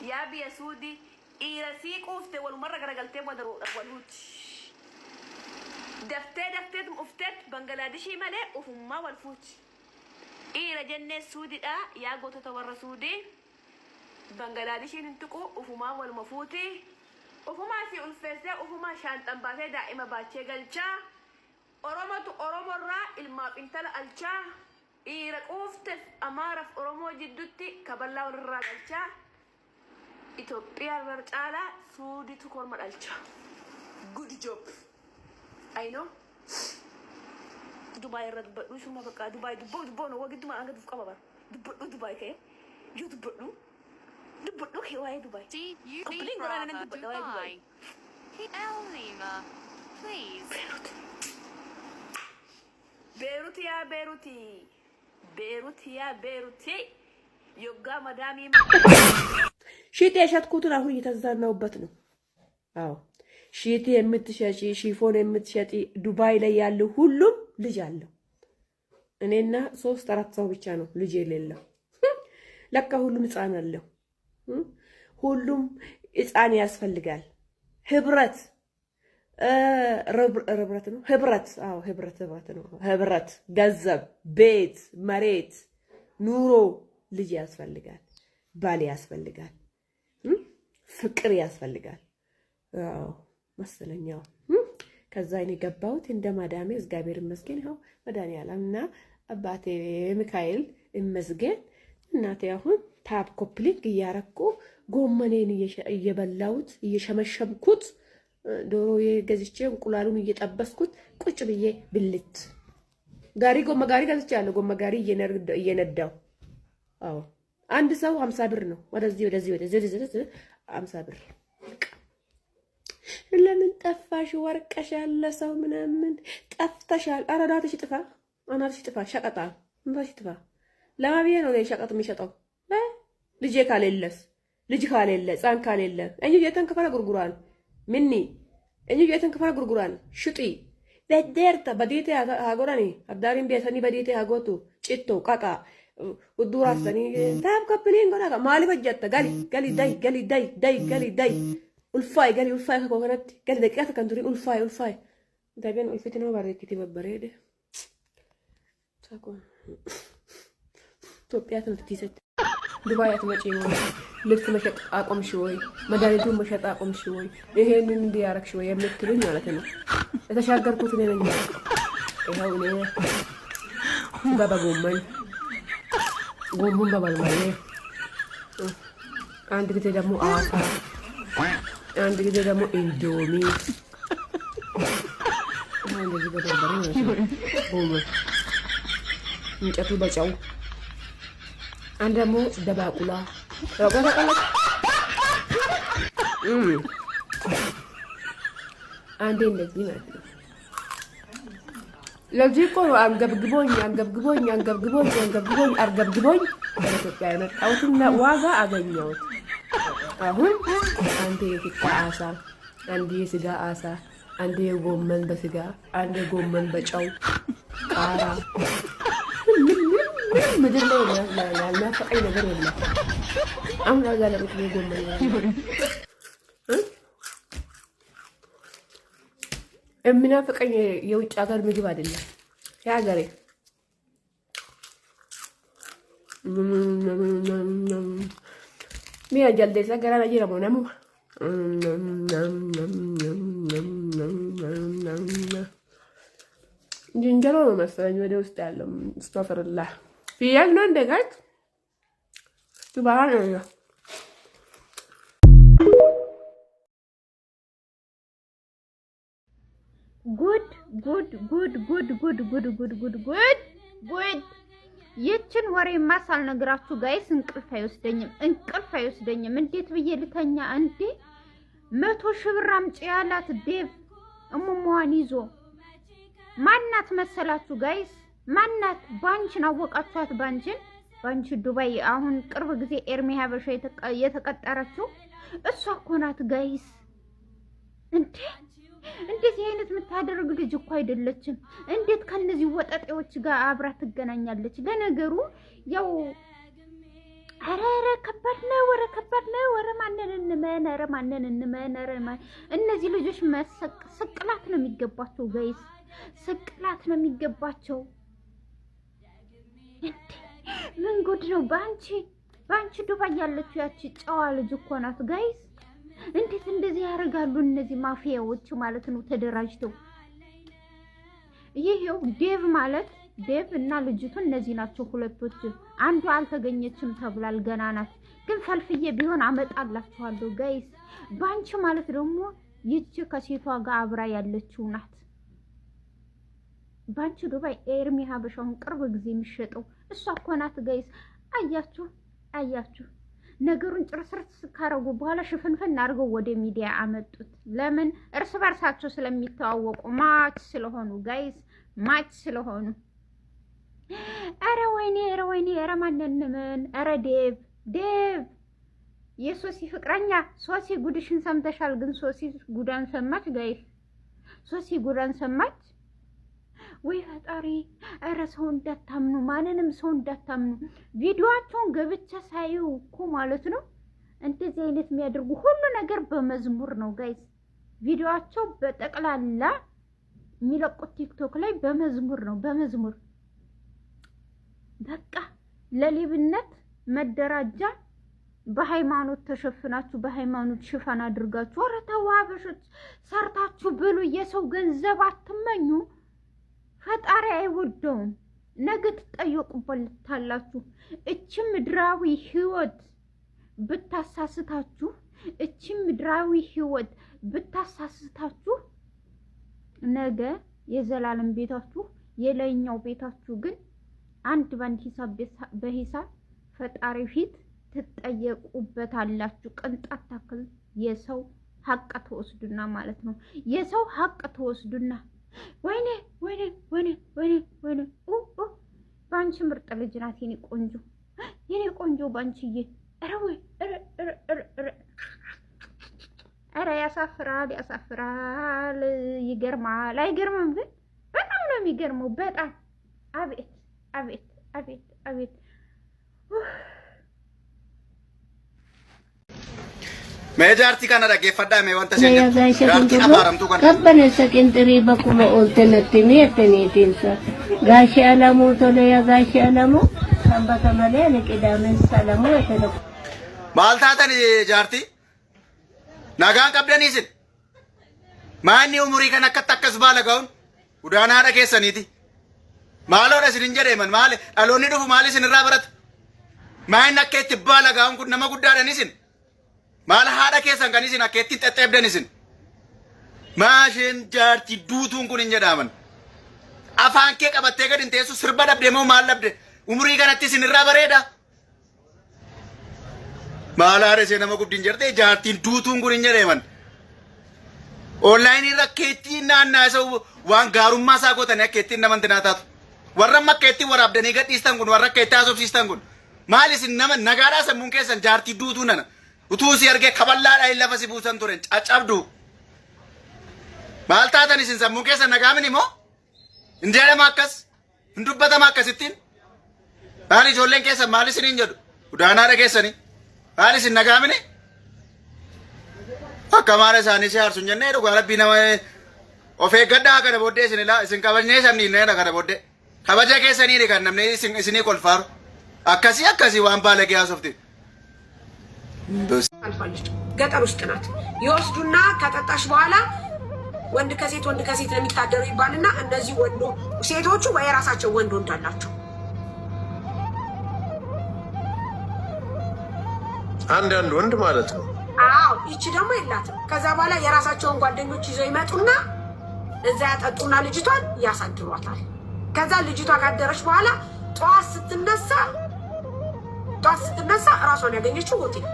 يا بيا سودي إيرسيك أفتة والمرة قرقلتين ودرو والوت دفتة مفتت بنغلاديشي مالي وفما والفوت إيرا جنة سودي يا قوتة تورا سودي بنغلاديشي ننتقو وفما والمفوتي وفما في الفزة وفما شانتن باتي دائما باتشي قلشا أرومو الرا الماب انتلا قلشا إيرا أفتت أمارف أرومو جدوتي كبلا ورا قلشا إثيوبيا برجالا سودي تكون مرالشا good job I know دبي رد بدو شو ما بقى دبي دبو نو وقت ما أنا دفق أبغى دبي كه جو دبو كي واي دبي كمبلين قرأنا ندبو دبي Elima, please. بيروت يا بيروتي يوغا مدامي شيتي يشتكوتنا هو يتزانوበት ነው አዎ ሺቲ የምትሸጪ ሺፎን የምትሸጪ ዱባይ ላይ ያለው ሁሉም ልጅ አለው እኔና 3-4 ሰው ብቻ ነው ልጅ የሌለው ለካ ሁሉም ህፃን አለው ሁሉም ህፃን ያስፈልጋል ህብረት ህብረት ነው ህብረት አዎ ህብረት ነው ህብረት ገንዘብ ቤት መሬት ኑሮ ልጅ ያስፈልጋል ባል ያስፈልጋል ፍቅር ያስፈልጋል አዎ መስለኛው ከዛ እኔ ገባሁት እንደ ማዳሜ እግዚአብሔር ይመስገን ነው መድኃኒዓለምና አባቴ ሚካኤል ይመስገን እናቴ አሁን ታፕ ኮፕሊንግ እያረኩ ጎመኔን እየበላሁት እየሸመሸምኩት ዶሮ የገዝቼ እንቁላሉን እየጠበስኩት ቁጭ ብዬ ብልት ጎመ ጋሪ ገዝቻለሁ ጎመ ጋሪ እየነዳው አዎ አንድ ሰው 50 ብር ነው ወደዚህ 50 ብር ለምን ጠፋሽ ወርቀሽ ያለ ሰው ምናምን ጠፍተሻል አራዳትሽ ጥፋ አናትሽ ጥፋ ሸቀጣ እንባሽ ጥፋ ለማብዬ ነው ሸቀጥ የሚሸጠው ልጅ ካሌለ ጻን ካሌለ እኛ የተንከፈለ ጉርጉራን ምኒ እኛ የተንከፈለ ጉርጉራን ሽጢ ለደርታ በዲቴ አጎራኒ አዳሪን ቢያሰኒ በዲቴ አጎቱ ጭቶ ቃቃ ودوراتني تاب كابلين قرا مالي بجت قالي داي الفاي قالي الفاي كوكونات قالي دقيقه كنتورين الفاي دابين الفتنه بارك كتيب بريده تاكو توبيات نتيسه دبايات ماشي ልብስ መሸጥ አቆምሽ ወይ መድኃኒቱን መሸጥ አቆምሽ ወይ ይሄንን እንዲያረክሽ ወይ የምትሉኝ ማለት ነው የተሻገርኩት እኔ ነኝ ይሄው እኔ ባባጎመን ጎመን በበርበሬ አንድ ጊዜ ደግሞ አሳ አንድ ጊዜ ደግሞ ኢንዶሚ አንድ ጊዜ በበርበሬ ጎመን እንጨቱ በጨው አንድ ደግሞ ደባቁላ አንዴ እንደዚህ ማለት ነው ለዚህ እኮ አንገብግቦኝ በኢትዮጵያ የመጣሁትና ዋጋ አገኘሁት አሁን አንዴ የፊት አሳ አንዴ የስጋ አሳ አንዴ ጎመን በስጋ አንዴ ጎመን በጨው ቃራ ምድር ላይ ያልናፈቀኝ ነገር የለም አሁን አጋለበት ጎመን የሚናፈቀኝ የውጭ ሀገር ምግብ አይደለም የሀገሬ mira jaldeessa gara jiramu namu ዝንጀሮ ነው መሰለኝ ወደ ውስጥ ያለው አስተፈረላህ ፍየል ነው እንደጋት ቱባራ ነው ጉድ ይችን ወሬ ማሳል ነግራችሁ ጋይስ እንቅልፍ አይወስደኝም እንዴት ብዬ ልተኛ እንዴ 100 ሺህ ብር አምጪ ያላት ዴቭ እሙሟን ይዞ ማናት መሰላችሁ ጋይስ ማናት ባንቺን አወቃችኋት ባንቺ ዱባይ አሁን ቅርብ ጊዜ ኤርሚ ሀበሻ የተቀጠረችው እሷ እኮ ናት ጋይስ እንዴት ይሄነት የምታደርግ ልጅ እኮ አይደለችም እንዴት ከነዚህ ወጣጤዎች ጋር አብራ ትገናኛለች ለነገሩ ያው አረ ከባድ ነው ወረ እንመነረ እነዚህ ልጆች ስቅላት ነው የሚገባቸው ጋይስ ስቅላት ነው የሚገባቸው ምን ጉድ ነው ባንቺ ዱባይ ያለችው ያቺ ጨዋ ልጅ እኮ ናት ጋይስ እንዴት እንደዚህ ያደርጋሉ እነዚህ ማፊያዎች ማለት ነው ተደራጅተው ይሄው ዴቭ እና ልጅቱ እነዚህ ናቸው ሁለቶች አንዱ አልተገኘችም ተብላል ገና ናት ግን ፈልፍዬ ቢሆን አመጣላችኋለሁ ጋይስ ባንቺ ማለት ደግሞ ይቺ ከሴቷ ጋር አብራ ያለችው ናት ባንቺ ዱባይ ኤርሚ ሀበሻውን ቅርብ ጊዜ የሚሸጠው እሷ እኮ ናት ጋይስ አያችሁ ነገሩን ጭርስርስ ካረጉ በኋላ ሽፍንፍን አድርገው ወደ ሚዲያ አመጡት ለምን እርስ በርሳቸው ስለሚተዋወቁ ማች ስለሆኑ ጋይስ ማች ስለሆኑ ኧረ ወይኔ ማንነምን ኧረ ዴቭ የሶሲ ፍቅረኛ ሶሲ ጉድሽን ሰምተሻል ግን ሶሲ ጉዳን ሰማች ጋይስ ሶሲ ጉዳን ሰማች ወይ ፈጣሪ ኧረ ሰው እንዳታምኑ ማንንም ሰው እንዳታምኑ ቪዲዮአቸውን ገብቼ ሳይው እኮ ማለት ነው እንደዚህ አይነት የሚያደርጉ ሁሉ ነገር በመዝሙር ነው ጋይስ ቪዲዮአቸው በጠቅላላ የሚለቁት ቲክቶክ ላይ በመዝሙር ነው በመዝሙር በቃ ለሊብነት መደራጃ በሃይማኖት ተሸፍናችሁ በሃይማኖት ሽፋን አድርጋችሁ ኧረ ተው ሀበሾች ሰርታችሁ ብሉ የሰው ገንዘብ አትመኙ ፈጣሪ አይወደውም ነገ ትጠየቁበታላችሁ እቺ ምድራዊ ህይወት ብታሳስታችሁ ነገ የዘላለም ቤታችሁ የላይኛው ቤታችሁ ግን አንድ ባንድ ሂሳብ በሂሳብ ፈጣሪ ፊት ትጠየቁበታላችሁ ቅንጣት ታክል የሰው ሀቅ ተወስዱና ማለት ነው የሰው ሀቅ ተወስዱና ወይኔ ባንቺ ምርጥ ልጅ ናት የኔ ቆንጆ ባንቺዬ ኧረ ያሳፍራል ይገርማል አይገርምም ግን በጣም ነው የሚገርመው በጣም አቤት Meejarti kana dhaggeeffadhaa mee wanta isin jaartiin abaaramtuu kana. Kabbana sekindirii bakkuma ooltanatti mi'attaniitiinsa. Gaashii alamuu tole yaa gaashii alamuu sanbata malee ani qidaameessa alamuu etana. Maal taatan jaartii? Nagaan qabdanii isin? Maanni umurii kan akkatti akkas baala ga'uun udaanaadha keessaniiti. Maaloodha isin hin jedheeman maali dhaloonni dhufu maali isin irraa barata? Maanni akka itti baala ga'uun kun nama guddaadhan isin? Maal haadha keessan kan isin akka itti xexxeebdan isin? Maasheen jaartii duutuun kun hin jedhaman. Afaan kee qabattee gad hin teessu sirba dhabde moo maal dhabde? Umurii kanatti isin irraa bareeda? Maal haadha ishee nama guddin jedhee jaartiin duutuun kun hin jedhaman. Onlaayinii rakkeettii naannaa isa waan gaarummaa isaa gootanii akka ittiin namanti naa taatu. Warra amma akka ittiin waraabdanii gadhiistan kun warra akka itti haasofsiistan kun maal isin nama nagaadhaa sammuun keessan jaartii duutuu nana. Utuu si argee kaballaadhaa hin lafa si buusan turen caccabdu. Maal taatan isin sammuun keessan nagaamin immoo? Hin jedhama akkas? Hin dubbatama akkasittiin? Maal ijoolleen keessan maal isin hin jedhu? Udaanaadha keessanii? Maal isin nagaamine? Akka maala isaanii si aarsu hin jennee dhugaa rabbii nama of eeggadhaa kana booddee isin kabajnee sabniinneedha kana booddee. Kabaja keessanii kan namni isinii kolfaaru. Akkasii waan baalagee haasofti. አልፋለች ገጠር ውስጥ ናት ይወስዱና ከጠጣሽ በኋላ ወንድ ከሴት ነው የሚታደሩ ይባልና እነዚህ ወንዶ ሴቶቹ ወይ ራሳቸው ወንዶ እንዳላቸው አንድ ወንድ ማለት ነው አዎ እቺ ደግሞ የላትም ከዛ በኋላ የራሳቸውን ጓደኞች ይዘው ይመጡና እዛ ያጠጡና ልጅቷን ያሳድሯታል ከዛ ልጅቷ ካደረች በኋላ ጧት ስትነሳ ራሷን ያገኘችው ሆቴል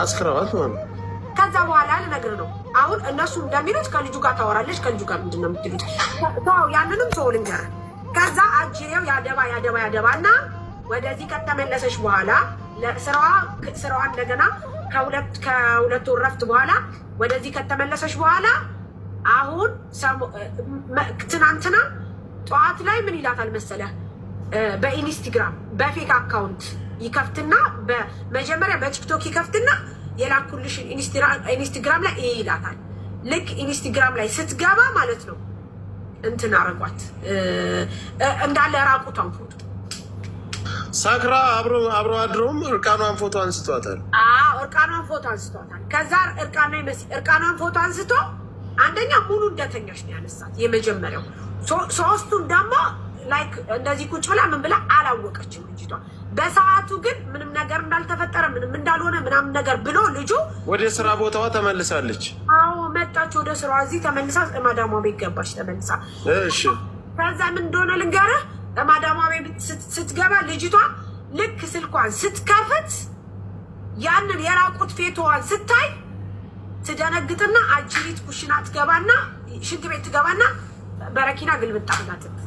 አስከራዋት ነው ከዛ በኋላ ልነግር ነው አሁን እነሱ እንደሚሉት ከልጁ ጋር ታወራለች ከልጁ ጋር ምንድነው የምትሉት ታው ያንንም ሰው ልንገር ከዛ አጅሬው ያደባና ወደዚህ ከተመለሰች በኋላ ስራዋ እንደገና ከሁለት ወር ረፍት በኋላ ወደዚህ ከተመለሰች በኋላ አሁን ትናንትና ጧት ላይ ምን ይላታል መሰለህ በኢንስታግራም በፌክ አካውንት ይከፍትና በመጀመሪያ በቲክቶክ ይከፍትና የላኩልሽ ኢንስታግራም ላይ ይላታል። ልክ ኢንስታግራም ላይ ስትገባ ማለት ነው እንትን አረጓት እንዳለ ራቁቷን ፎቶ ሳክራ አብሮ አድሮም እርቃኗን ፎቶ አንስቷታል። እርቃኗን ፎቶ አንስቷታል። ከዛ እርቃኗን ፎቶ አንስቶ አንደኛ ሙሉ እንደተኛሽ ነው ያነሳት የመጀመሪያው። ሶስቱን ደግሞ ላይክ እንደዚህ ቁጭ ብላ ምን ብላ አላወቀችም ልጅቷ። በሰዓቱ ግን ምንም ነገር እንዳልተፈጠረ ምንም እንዳልሆነ ምናምን ነገር ብሎ ልጁ ወደ ስራ ቦታዋ ተመልሳለች። መጣች ወደ ስራዋ። እዚህ ተመልሳ ማዳሟ ቤት ገባች ተመልሳ። እሺ ከዛ ምን እንደሆነ ልንገርህ። ማዳሟ ቤት ስትገባ ልጅቷ ልክ ስልኳን ስትከፍት ያንን የራቁት ፌቶዋን ስታይ ትደነግጥና አጅሪት ኩሽና ትገባና ሽንት ቤት ትገባና በረኪና ግልብጣ አድርጋ